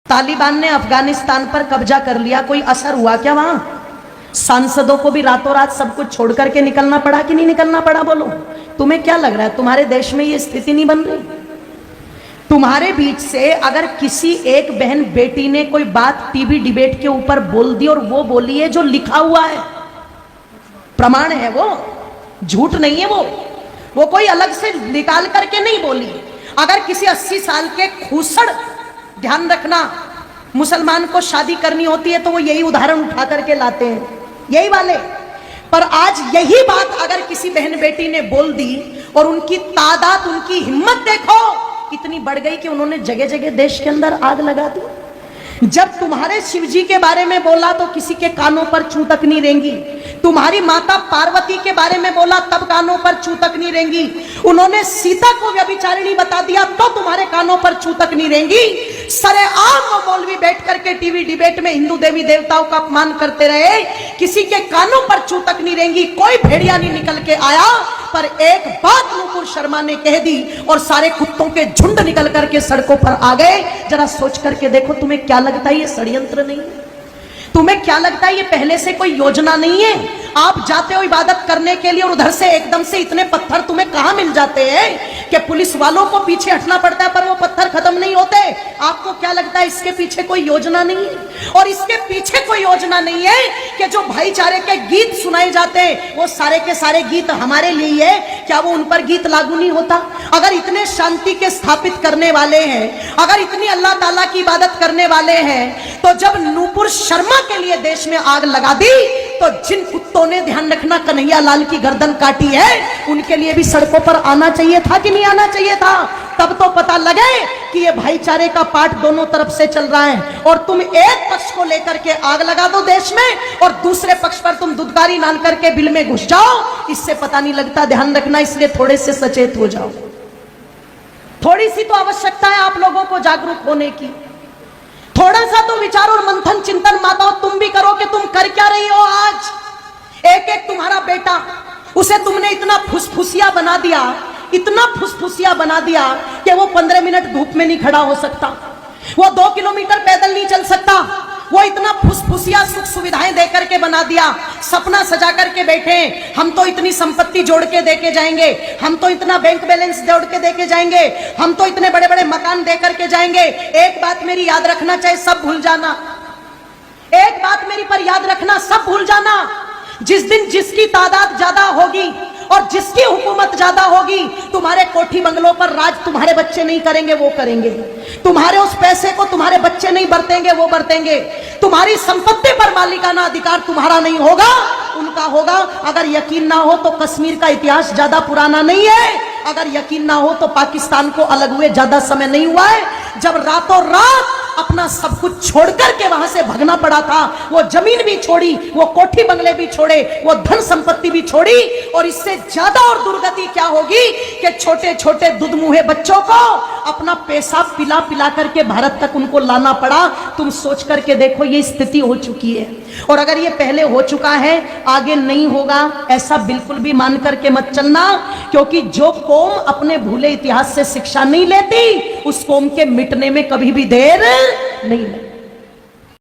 तालिबान ने अफगानिस्तान पर कब्जा कर लिया, कोई असर हुआ क्या वहां? सांसदों को भी रातों रात सब कुछ छोड़ करके निकलना पड़ा कि नहीं निकलना पड़ा? बोलो, तुम्हें क्या लग रहा है तुम्हारे देश में ये स्थिति नहीं बन रही? तुम्हारे बीच से अगर किसी एक बहन बेटी ने कोई बात टीवी डिबेट के ऊपर बोल दी और वो बोली है जो लिखा हुआ है, प्रमाण है, वो झूठ नहीं है, वो कोई अलग से निकाल करके नहीं बोली। अगर किसी 80 साल के खूसड़, ध्यान रखना, मुसलमान को शादी करनी होती है तो वो यही उदाहरण उठा करके लाते हैं, यही वाले। पर आज यही बात अगर किसी बहन बेटी ने बोल दी और उनकी तादाद, उनकी हिम्मत देखो इतनी बढ़ गई कि उन्होंने जगह जगह देश के अंदर आग लगा दी। जब तुम्हारे शिव जी के बारे में बोला तो किसी के कानों पर चू तक नहीं रेंगी। तुम्हारी माता पार्वती के बारे में बोला तब कानों पर चू तक नहीं रेंगी। उन्होंने सीता को व्यभिचारिणी बता दिया तो तुम्हारे कानों पर चू तक नहीं रेंगी। सरेआम वो मौलवी बैठ करके टीवी डिबेट में हिंदू देवी देवताओं का अपमान करते रहे, किसी के कानों पर चू तक नहीं रेंगी। कोई भेड़िया नहीं निकल के आया, पर एक बात नुपुर शर्मा ने कह दी और सारे कुत्तों के झुंड निकल करके सड़कों पर आ गए। जरा सोच करके देखो, तुम्हें क्या लगता है ये षड्यंत्र नहीं है? तुम्हें क्या लगता है ये पहले से कोई योजना नहीं है? आप जाते हो इबादत करने के लिए और उधर से एकदम से इतने पत्थर तुम्हें कहां मिल जाते हैं कि पुलिस वालों को पीछे हटना पड़ता है, पर वो पत्थर खत्म नहीं होते। आपको क्या लगता है इसके पीछे कोई योजना नहीं है? और इसके पीछे कोई योजना नहीं है कि जो भाईचारे के गीत सुनाए जाते हैं वो सारे के सारे गीत हमारे लिए है, क्या वो उन पर गीत लागू नहीं होता? अगर इतने शांति के स्थापित करने वाले हैं, अगर इतनी अल्लाह ताला की इबादत करने वाले हैं, तो जब नुपुर शर्मा के लिए देश में आग लगा दी तो जिन कुत्तों ने, ध्यान रखना, कन्हैया लाल की गर्दन काटी है, उनके लिए भी सड़कों पर आना चाहिए था कि नहीं आना चाहिए था? तब तो पता लगे कि ये भाईचारे का पाठ दोनों तरफ से चल रहा है। और तुम एक पक्ष को लेकर के आग लगा दो देश में और दूसरे पक्ष पर तुम दुदकारी नान करके बिल में घुस जाओ, इससे पता नहीं लगता। ध्यान रखना, इसलिए थोड़े से सचेत हो जाओ। थोड़ी सी तो आवश्यकता है आप लोगों को जागरूक होने की। थोड़ा सा तो विचार और मंथन चिंतन माताओं तुम भी करो कि तुम कर क्या रही हो आज। एक एक तुम्हारा बेटा, उसे तुमने इतना फुसफुसिया बना दिया, इतना फुसफुसिया बना दिया कि वो 15 मिनट धूप में नहीं खड़ा हो सकता, वो 2 किलोमीटर पैदल नहीं चल सकता। वो इतना फुसफुसिया सुख सुविधाएं दे करके बना दिया, सपना सजा करके बैठे, हम तो इतनी संपत्ति जोड़ के देके जाएंगे, हम तो इतना बैंक बैलेंस जोड़ के देके जाएंगे, हम तो इतने बड़े बड़े मकान दे करके जाएंगे। एक बात मेरी याद रखना, चाहे सब भूल जाना, एक बात मेरी पर याद रखना, सब भूल जाना। जिस दिन जिसकी तादाद ज्यादा होगी और जिसकी हुकूमत ज्यादा होगी, तुम्हारे कोठी बंगलों पर राज तुम्हारे बच्चे नहीं करेंगे, वो करेंगे। तुम्हारे उस पैसे को तुम्हारे बच्चे नहीं बरतेंगे, वो बरतेंगे। तुम्हारी संपत्ति पर मालिकाना अधिकार तुम्हारा नहीं होगा, उनका होगा। अगर यकीन ना हो तो कश्मीर का इतिहास ज्यादा पुराना नहीं है, अगर यकीन ना हो तो पाकिस्तान को अलग हुए ज्यादा समय नहीं हुआ है, जब रातों रात अपना सब कुछ छोड़कर के वहां से भगना पड़ा था। वो जमीन भी छोड़ी, वो कोठी बंगले भी छोड़े, वो धन संपत्ति भी छोड़ी। और इससे ज्यादा और दुर्गति क्या होगी कि छोटे छोटे दुधमुहे बच्चों को अपना पेशाब पिला पिला करके भारत तक उनको लाना पड़ा। तुम सोच करके देखो, ये स्थिति हो चुकी है। और अगर ये पहले हो चुका है, आगे नहीं होगा, ऐसा बिल्कुल भी मान करके मत चलना। क्योंकि जो कौम अपने भूले इतिहास से शिक्षा नहीं लेती, उस कौम के मिटने में कभी भी देर नहीं लगती।